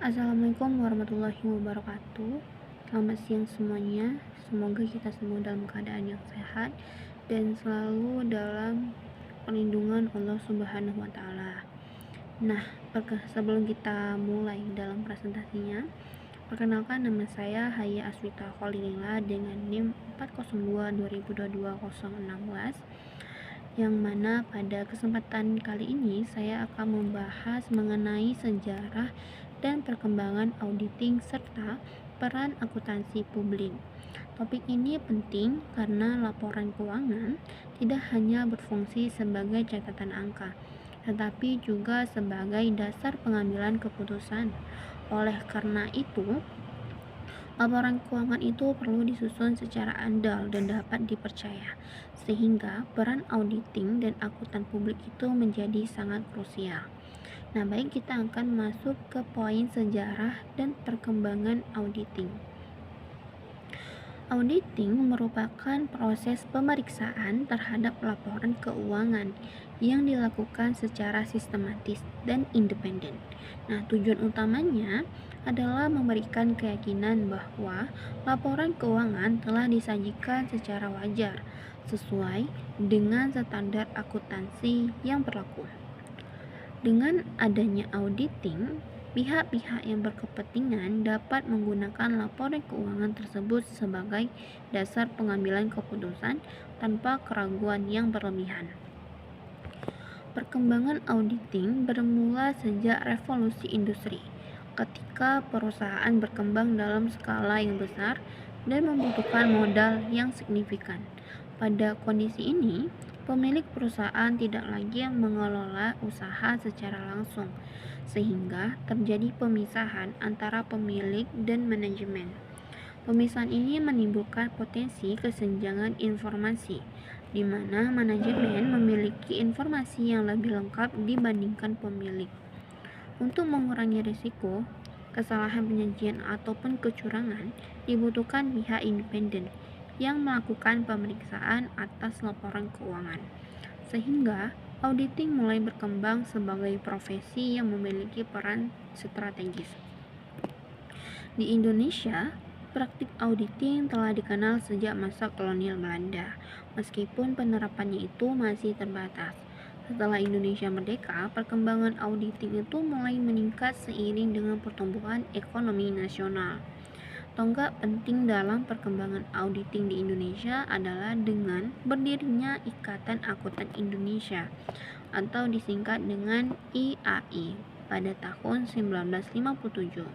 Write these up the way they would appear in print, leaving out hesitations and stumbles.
Assalamualaikum warahmatullahi wabarakatuh. Selamat siang semuanya. Semoga kita semua dalam keadaan yang sehat dan selalu dalam perlindungan Allah Subhanahu wa taala. Nah, sebelum kita mulai dalam presentasinya, perkenalkan nama saya Haya Aswita Kholilila dengan NIM 402 2022 016, yang mana pada kesempatan kali ini saya akan membahas mengenai sejarah dan perkembangan auditing serta peran akuntansi publik. Topik ini penting karena laporan keuangan tidak hanya berfungsi sebagai catatan angka, tetapi juga sebagai dasar pengambilan keputusan. Oleh karena itu, laporan keuangan itu perlu disusun secara andal dan dapat dipercaya, sehingga peran auditing dan akuntan publik itu menjadi sangat krusial. Nah, baik, kita akan masuk ke poin sejarah dan perkembangan auditing. Auditing merupakan proses pemeriksaan terhadap laporan keuangan yang dilakukan secara sistematis dan independen. Nah, tujuan utamanya adalah memberikan keyakinan bahwa laporan keuangan telah disajikan secara wajar sesuai dengan standar akuntansi yang berlaku. Dengan adanya auditing, pihak-pihak yang berkepentingan dapat menggunakan laporan keuangan tersebut sebagai dasar pengambilan keputusan tanpa keraguan yang berlebihan. Perkembangan auditing bermula sejak revolusi industri, ketika perusahaan berkembang dalam skala yang besar dan membutuhkan modal yang signifikan. Pada kondisi ini, pemilik perusahaan tidak lagi mengelola usaha secara langsung, sehingga terjadi pemisahan antara pemilik dan manajemen. Pemisahan ini menimbulkan potensi kesenjangan informasi, di mana manajemen memiliki informasi yang lebih lengkap dibandingkan pemilik. Untuk mengurangi risiko kesalahan penyajian ataupun kecurangan, dibutuhkan pihak independen yang melakukan pemeriksaan atas laporan keuangan, sehingga auditing mulai berkembang sebagai profesi yang memiliki peran strategis. Di Indonesia, praktik auditing telah dikenal sejak masa kolonial Belanda, meskipun penerapannya itu masih terbatas. Setelah Indonesia merdeka, perkembangan auditing itu mulai meningkat seiring dengan pertumbuhan ekonomi nasional. Tonggak penting dalam perkembangan auditing di Indonesia adalah dengan berdirinya Ikatan Akuntan Indonesia atau disingkat dengan IAI pada tahun 1957.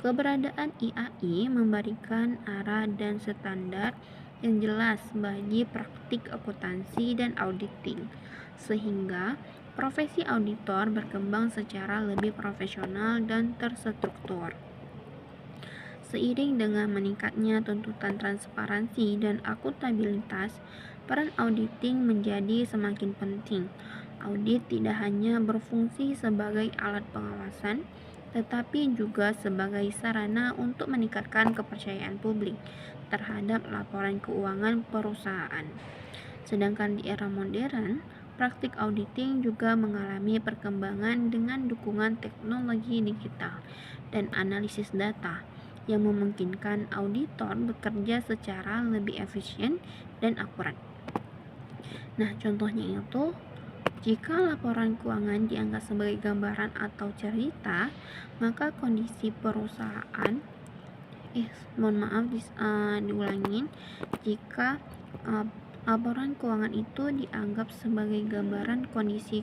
Keberadaan IAI memberikan arah dan standar yang jelas bagi praktik akuntansi dan auditing, sehingga profesi auditor berkembang secara lebih profesional dan terstruktur. Seiring dengan meningkatnya tuntutan transparansi dan akuntabilitas, peran auditing menjadi semakin penting. Audit tidak hanya berfungsi sebagai alat pengawasan, tetapi juga sebagai sarana untuk meningkatkan kepercayaan publik terhadap laporan keuangan perusahaan. Sedangkan di era modern, praktik auditing juga mengalami perkembangan dengan dukungan teknologi digital dan analisis data yang memungkinkan auditor bekerja secara lebih efisien dan akurat. Nah, contohnya itu, jika laporan keuangan dianggap sebagai gambaran atau cerita, maka kondisi perusahaan diulangin. Jika laporan keuangan itu dianggap sebagai gambaran kondisi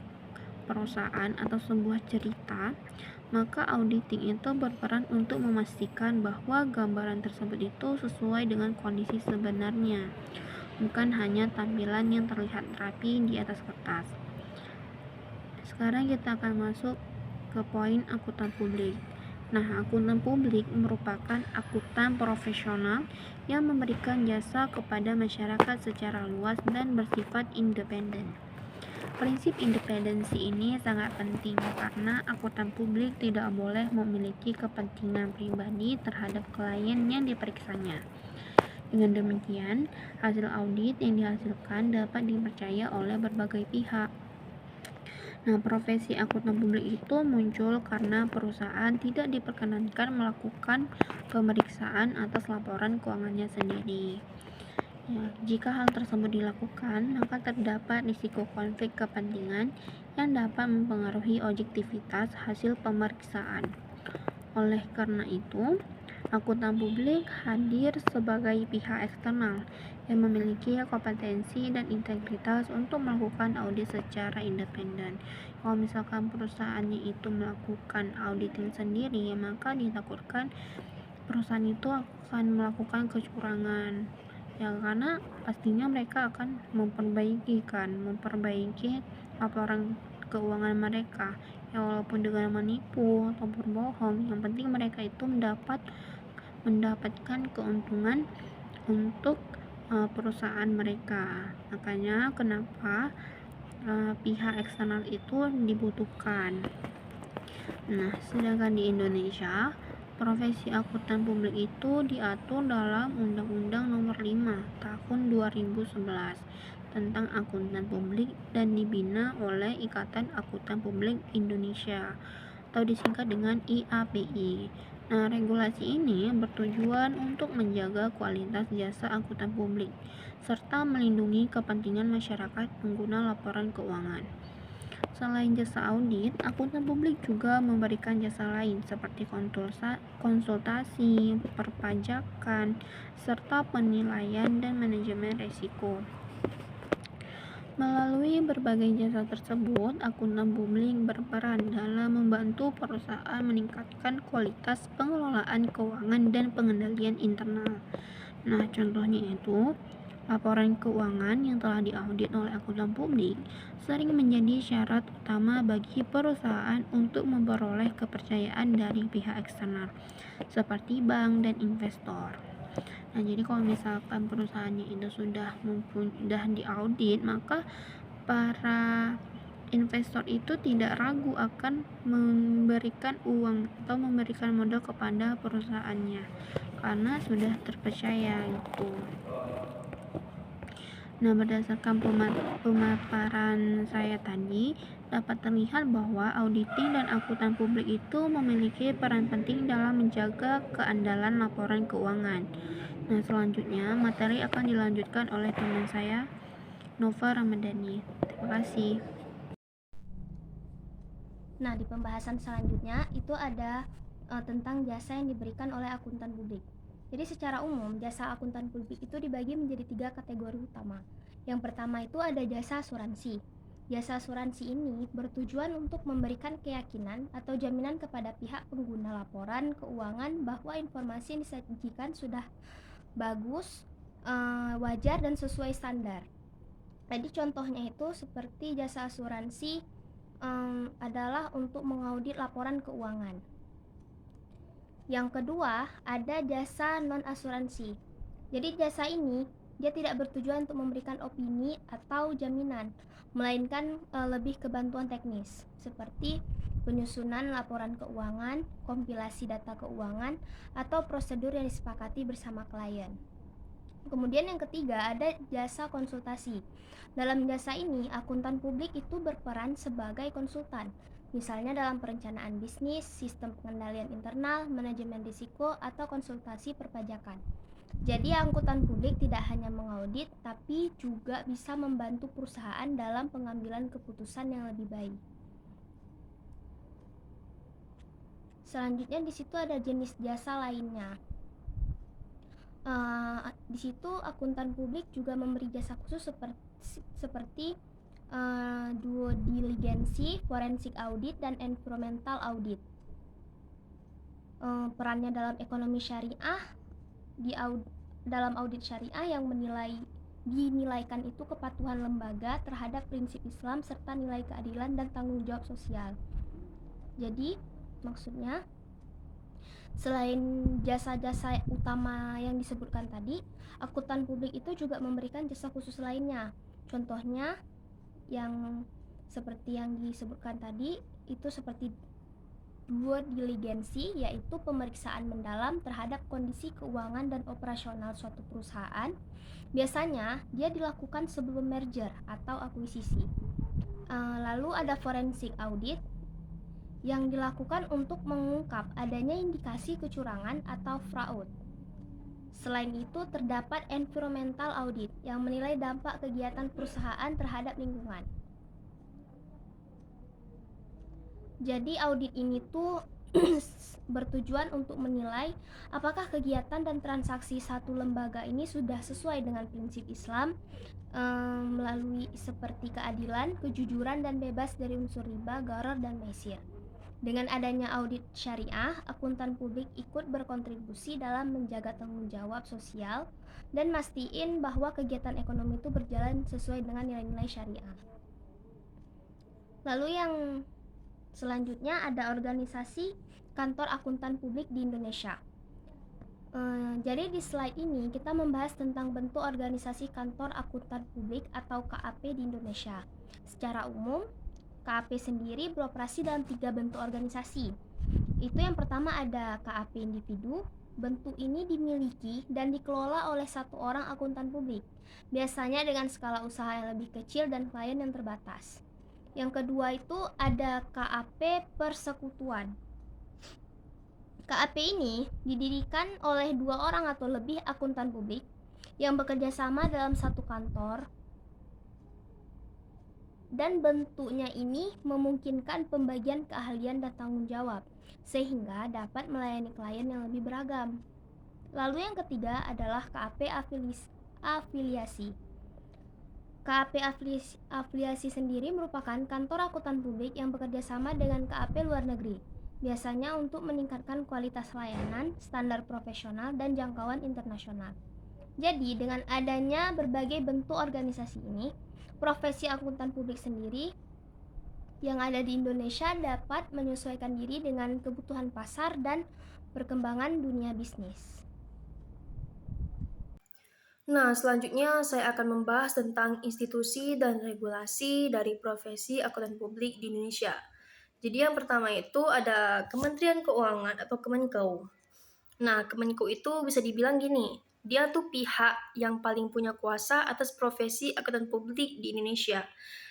perusahaan atau sebuah cerita, maka auditing itu berperan untuk memastikan bahwa gambaran tersebut itu sesuai dengan kondisi sebenarnya, bukan hanya tampilan yang terlihat rapi di atas kertas. Sekarang kita akan masuk ke poin akuntan publik. Nah, akuntan publik merupakan akuntan profesional yang memberikan jasa kepada masyarakat secara luas dan bersifat independen. Prinsip independensi ini sangat penting karena akuntan publik tidak boleh memiliki kepentingan pribadi terhadap klien yang diperiksanya. Dengan demikian, hasil audit yang dihasilkan dapat dipercaya oleh berbagai pihak. Nah, profesi akuntan publik itu muncul karena perusahaan tidak diperkenankan melakukan pemeriksaan atas laporan keuangannya sendiri. Ya, jika hal tersebut dilakukan, maka terdapat risiko konflik kepentingan yang dapat mempengaruhi objektivitas hasil pemeriksaan. Oleh karena itu, akuntan publik hadir sebagai pihak eksternal yang memiliki kompetensi dan integritas untuk melakukan audit secara independen. Kalau misalkan perusahaannya itu melakukan auditing sendiri, maka ditakutkan perusahaan itu akan melakukan kecurangan. Ya, karena pastinya mereka akan memperbaiki laporan keuangan mereka. Ya, walaupun dengan menipu atau berbohong, yang penting mereka itu mendapatkan keuntungan untuk perusahaan mereka. Makanya kenapa pihak eksternal itu dibutuhkan. Nah, sedangkan di Indonesia, profesi akuntan publik itu diatur dalam Undang-Undang Nomor 5 Tahun 2011 tentang akuntan publik dan dibina oleh Ikatan Akuntan Publik Indonesia atau disingkat dengan IAPI. Nah, regulasi ini bertujuan untuk menjaga kualitas jasa akuntan publik serta melindungi kepentingan masyarakat pengguna laporan keuangan. Selain jasa audit, akuntan publik juga memberikan jasa lain seperti konsultasi, perpajakan, serta penilaian dan manajemen risiko. Melalui berbagai jasa tersebut, akuntan publik berperan dalam membantu perusahaan meningkatkan kualitas pengelolaan keuangan dan pengendalian internal. Nah, contohnya itu, laporan keuangan yang telah diaudit oleh akuntan publik sering menjadi syarat utama bagi perusahaan untuk memperoleh kepercayaan dari pihak eksternal, seperti bank dan investor. Nah, jadi kalau misalkan perusahaannya itu sudah diaudit, maka para investor itu tidak ragu akan memberikan uang atau memberikan modal kepada perusahaannya karena sudah terpercaya gitu. Nah, berdasarkan pemaparan saya tadi, dapat terlihat bahwa auditing dan akuntan publik itu memiliki peran penting dalam menjaga keandalan laporan keuangan. Nah, selanjutnya materi akan dilanjutkan oleh teman saya, Nova Ramadhani. Terima kasih. Nah, di pembahasan selanjutnya itu ada tentang jasa yang diberikan oleh akuntan publik. Jadi secara umum, jasa akuntan publik itu dibagi menjadi 3 kategori utama. Yang pertama itu ada jasa asuransi. Jasa asuransi ini bertujuan untuk memberikan keyakinan atau jaminan kepada pihak pengguna laporan keuangan bahwa informasi yang disajikan sudah bagus, wajar, dan sesuai standar. Jadi contohnya itu seperti jasa asuransi adalah untuk mengaudit laporan keuangan. Yang kedua, ada jasa non-asuransi. Jadi jasa ini dia tidak bertujuan untuk memberikan opini atau jaminan, melainkan lebih ke bantuan teknis seperti penyusunan laporan keuangan, kompilasi data keuangan, atau prosedur yang disepakati bersama klien. Kemudian yang ketiga ada jasa konsultasi. Dalam jasa ini, akuntan publik itu berperan sebagai konsultan, misalnya dalam perencanaan bisnis, sistem pengendalian internal, manajemen risiko, atau konsultasi perpajakan. Jadi akuntan publik tidak hanya mengaudit, tapi juga bisa membantu perusahaan dalam pengambilan keputusan yang lebih baik. Selanjutnya di situ ada jenis jasa lainnya. Di situ akuntan publik juga memberi jasa khusus seperti due diligence, forensic audit, dan environmental audit. Perannya dalam ekonomi syariah dalam audit syariah yang dinilaikan itu kepatuhan lembaga terhadap prinsip Islam serta nilai keadilan dan tanggung jawab sosial. Jadi maksudnya selain jasa-jasa utama yang disebutkan tadi, akuntan publik itu juga memberikan jasa khusus lainnya. Contohnya yang seperti yang disebutkan tadi itu seperti due diligence, yaitu pemeriksaan mendalam terhadap kondisi keuangan dan operasional suatu perusahaan. Biasanya dia dilakukan sebelum merger atau akuisisi. Lalu ada forensic audit yang dilakukan untuk mengungkap adanya indikasi kecurangan atau fraud. Selain itu, terdapat environmental audit yang menilai dampak kegiatan perusahaan terhadap lingkungan. Jadi audit ini tuh bertujuan untuk menilai apakah kegiatan dan transaksi satu lembaga ini sudah sesuai dengan prinsip Islam melalui seperti keadilan, kejujuran, dan bebas dari unsur riba, gharar, dan maisir. Dengan adanya audit syariah, akuntan publik ikut berkontribusi dalam menjaga tanggung jawab sosial dan mastiin bahwa kegiatan ekonomi itu berjalan sesuai dengan nilai-nilai syariah. Lalu yang selanjutnya ada organisasi kantor akuntan publik di Indonesia. Jadi di slide ini kita membahas tentang bentuk organisasi kantor akuntan publik atau KAP di Indonesia. Secara umum, KAP sendiri beroperasi dalam 3 bentuk organisasi. Itu yang pertama ada KAP individu. Bentuk ini dimiliki dan dikelola oleh satu orang akuntan publik, biasanya dengan skala usaha yang lebih kecil dan klien yang terbatas. Yang kedua itu ada KAP persekutuan. KAP ini didirikan oleh 2 orang atau lebih akuntan publik yang bekerja sama dalam satu kantor, dan bentuknya ini memungkinkan pembagian keahlian dan tanggung jawab sehingga dapat melayani klien yang lebih beragam. Lalu yang ketiga adalah KAP afiliasi. KAP afiliasi sendiri merupakan kantor akuntan publik yang bekerja sama dengan KAP luar negeri, biasanya untuk meningkatkan kualitas layanan, standar profesional, dan jangkauan internasional. Jadi dengan adanya berbagai bentuk organisasi ini, profesi akuntan publik sendiri yang ada di Indonesia dapat menyesuaikan diri dengan kebutuhan pasar dan perkembangan dunia bisnis. Nah, selanjutnya saya akan membahas tentang institusi dan regulasi dari profesi akuntan publik di Indonesia. Jadi yang pertama itu ada Kementerian Keuangan atau Kemenkeu. Nah, Kemenkeu itu bisa dibilang gini, dia tuh pihak yang paling punya kuasa atas profesi akuntan publik di Indonesia.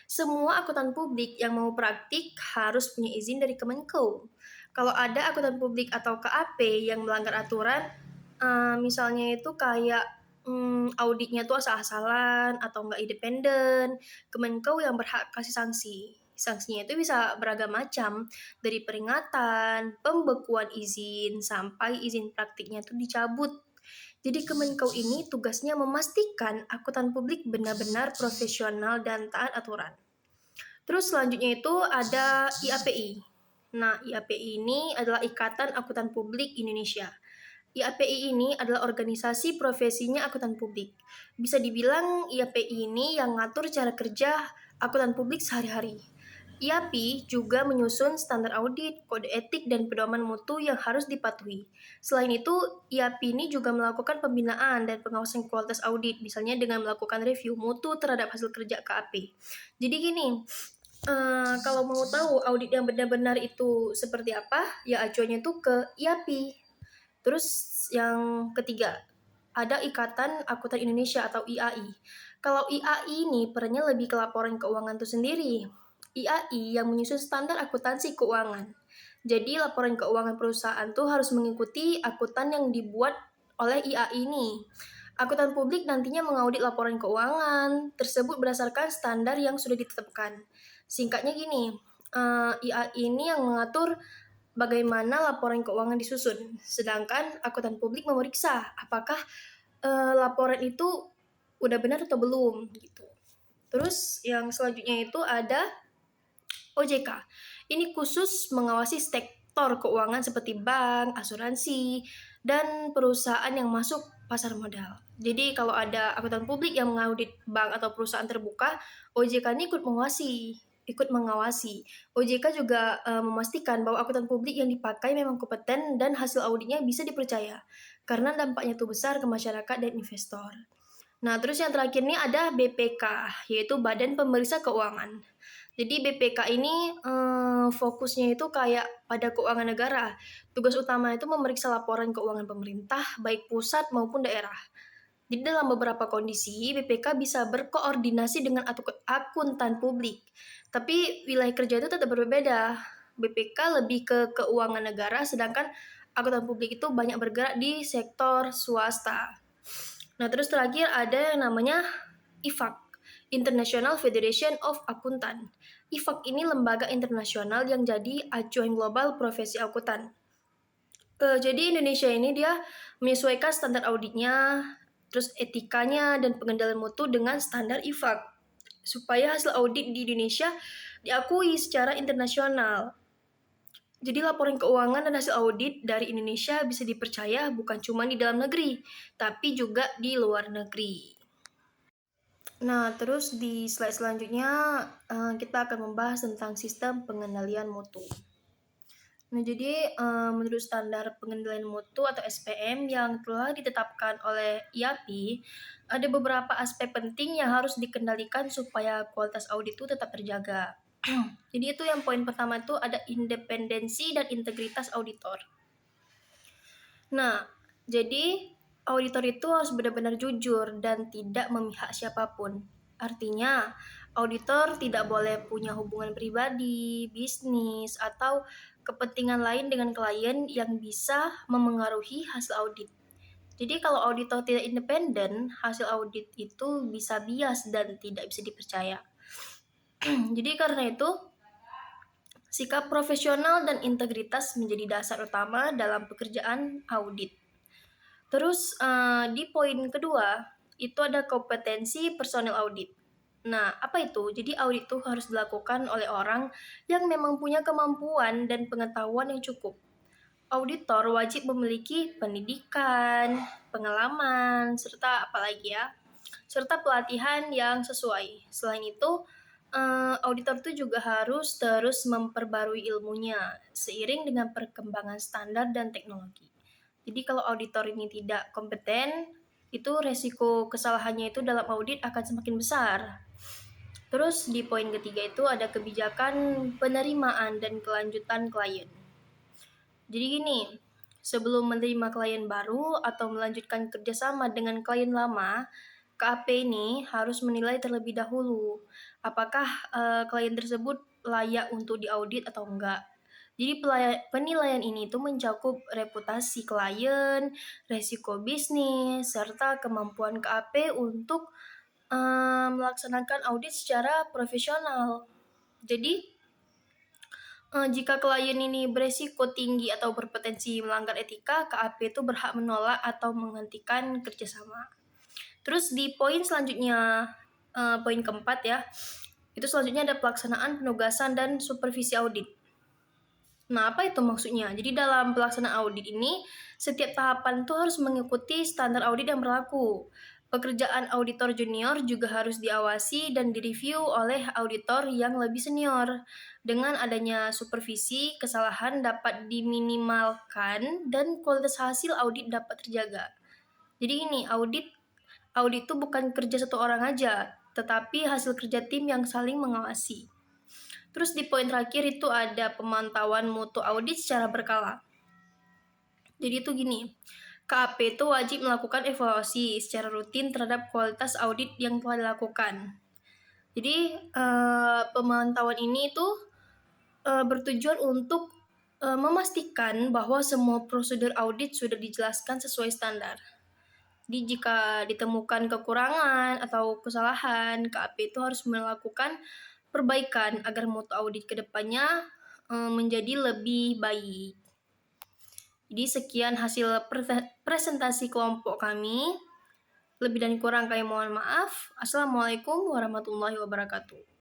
Semua akuntan publik yang mau praktik harus punya izin dari Kemenkeu. Kalau ada akuntan publik atau KAP yang melanggar aturan, misalnya itu kayak auditnya tuh asal-asalan atau nggak independen, Kemenkeu yang berhak kasih sanksi. Sanksinya itu bisa beragam macam, dari peringatan, pembekuan izin, sampai izin praktiknya itu dicabut. Jadi Kemenkeu ini tugasnya memastikan akuntan publik benar-benar profesional dan taat aturan. Terus selanjutnya itu ada IAPI. Nah, IAPI ini adalah Ikatan Akuntan Publik Indonesia. IAPI ini adalah organisasi profesinya akuntan publik. Bisa dibilang IAPI ini yang ngatur cara kerja akuntan publik sehari-hari. IAPI juga menyusun standar audit, kode etik, dan pedoman mutu yang harus dipatuhi. Selain itu, IAPI ini juga melakukan pembinaan dan pengawasan kualitas audit, misalnya dengan melakukan review mutu terhadap hasil kerja KAP. Jadi gini, kalau mau tahu audit yang benar-benar itu seperti apa, ya acuannya tuh ke IAPI. Terus yang ketiga, ada Ikatan Akuntan Indonesia atau IAI. Kalau IAI ini perannya lebih ke laporan keuangan itu sendiri. IAI yang menyusun standar akuntansi keuangan. Jadi laporan keuangan perusahaan tuh harus mengikuti akuntan yang dibuat oleh IAI ini. Akuntan publik nantinya mengaudit laporan keuangan tersebut berdasarkan standar yang sudah ditetapkan. Singkatnya gini, IAI ini yang mengatur bagaimana laporan keuangan disusun, sedangkan akuntan publik memeriksa apakah laporan itu udah benar atau belum gitu. Terus yang selanjutnya itu ada OJK. Ini khusus mengawasi sektor keuangan seperti bank, asuransi, dan perusahaan yang masuk pasar modal. Jadi kalau ada akuntan publik yang mengaudit bank atau perusahaan terbuka, OJK ini ikut mengawasi. OJK juga memastikan bahwa akuntan publik yang dipakai memang kompeten dan hasil auditnya bisa dipercaya, karena dampaknya itu besar ke masyarakat dan investor. Nah, terus yang terakhir ini ada BPK, yaitu Badan Pemeriksa Keuangan. Jadi BPK ini fokusnya itu kayak pada keuangan negara. Tugas utama itu memeriksa laporan keuangan pemerintah, baik pusat maupun daerah. Jadi dalam beberapa kondisi, BPK bisa berkoordinasi dengan akuntan publik. Tapi wilayah kerja itu tetap berbeda. BPK lebih ke keuangan negara, sedangkan akuntan publik itu banyak bergerak di sektor swasta. Nah, terus terakhir ada yang namanya IFAK, International Federation of Accountant. IFAK ini lembaga internasional yang jadi acuan global profesi akuntan. Jadi Indonesia ini dia menyesuaikan standar auditnya, terus etikanya dan pengendalian mutu dengan standar IFAK supaya hasil audit di Indonesia diakui secara internasional. Jadi laporan keuangan dan hasil audit dari Indonesia bisa dipercaya bukan cuma di dalam negeri, tapi juga di luar negeri. Nah, terus di slide selanjutnya kita akan membahas tentang sistem pengendalian mutu. Nah, jadi menurut standar pengendalian mutu atau SPM yang telah ditetapkan oleh IAPI, ada beberapa aspek penting yang harus dikendalikan supaya kualitas audit itu tetap terjaga. Jadi itu yang poin pertama itu ada independensi dan integritas auditor. Nah, jadi auditor itu harus benar-benar jujur dan tidak memihak siapapun. Artinya, auditor tidak boleh punya hubungan pribadi, bisnis, atau kepentingan lain dengan klien yang bisa memengaruhi hasil audit. Jadi kalau auditor tidak independen, hasil audit itu bisa bias dan tidak bisa dipercaya. Jadi karena itu, sikap profesional dan integritas menjadi dasar utama dalam pekerjaan audit. Terus di poin kedua, itu ada kompetensi personel audit. Nah, apa itu? Jadi audit itu harus dilakukan oleh orang yang memang punya kemampuan dan pengetahuan yang cukup. Auditor wajib memiliki pendidikan, pengalaman, serta apalagi ya, serta pelatihan yang sesuai. Selain itu, auditor itu juga harus terus memperbarui ilmunya seiring dengan perkembangan standar dan teknologi. Jadi kalau auditor ini tidak kompeten, itu resiko kesalahannya itu dalam audit akan semakin besar. Terus di poin ketiga itu ada kebijakan penerimaan dan kelanjutan klien. Jadi gini, sebelum menerima klien baru atau melanjutkan kerjasama dengan klien lama, KAP ini harus menilai terlebih dahulu apakah klien tersebut layak untuk diaudit atau enggak. Jadi penilaian ini itu mencakup reputasi klien, resiko bisnis, serta kemampuan KAP untuk melaksanakan audit secara profesional. Jadi jika klien ini beresiko tinggi atau berpotensi melanggar etika, KAP itu berhak menolak atau menghentikan kerjasama. Terus di poin selanjutnya, poin keempat ya, itu selanjutnya ada pelaksanaan penugasan dan supervisi audit. Nah, apa itu maksudnya? Jadi dalam pelaksanaan audit ini, setiap tahapan itu harus mengikuti standar audit yang berlaku. Pekerjaan auditor junior juga harus diawasi dan direview oleh auditor yang lebih senior. Dengan adanya supervisi, kesalahan dapat diminimalkan dan kualitas hasil audit dapat terjaga. Jadi ini audit itu bukan kerja satu orang aja, tetapi hasil kerja tim yang saling mengawasi. Terus di poin terakhir itu ada pemantauan mutu audit secara berkala. Jadi itu gini, KAP itu wajib melakukan evaluasi secara rutin terhadap kualitas audit yang telah dilakukan. Jadi pemantauan ini itu bertujuan untuk memastikan bahwa semua prosedur audit sudah dijelaskan sesuai standar. Jadi jika ditemukan kekurangan atau kesalahan, KAP itu harus melakukan perbaikan agar mutu audit ke depannya menjadi lebih baik. Jadi sekian hasil presentasi kelompok kami. Lebih dan kurang kami mohon maaf. Assalamualaikum warahmatullahi wabarakatuh.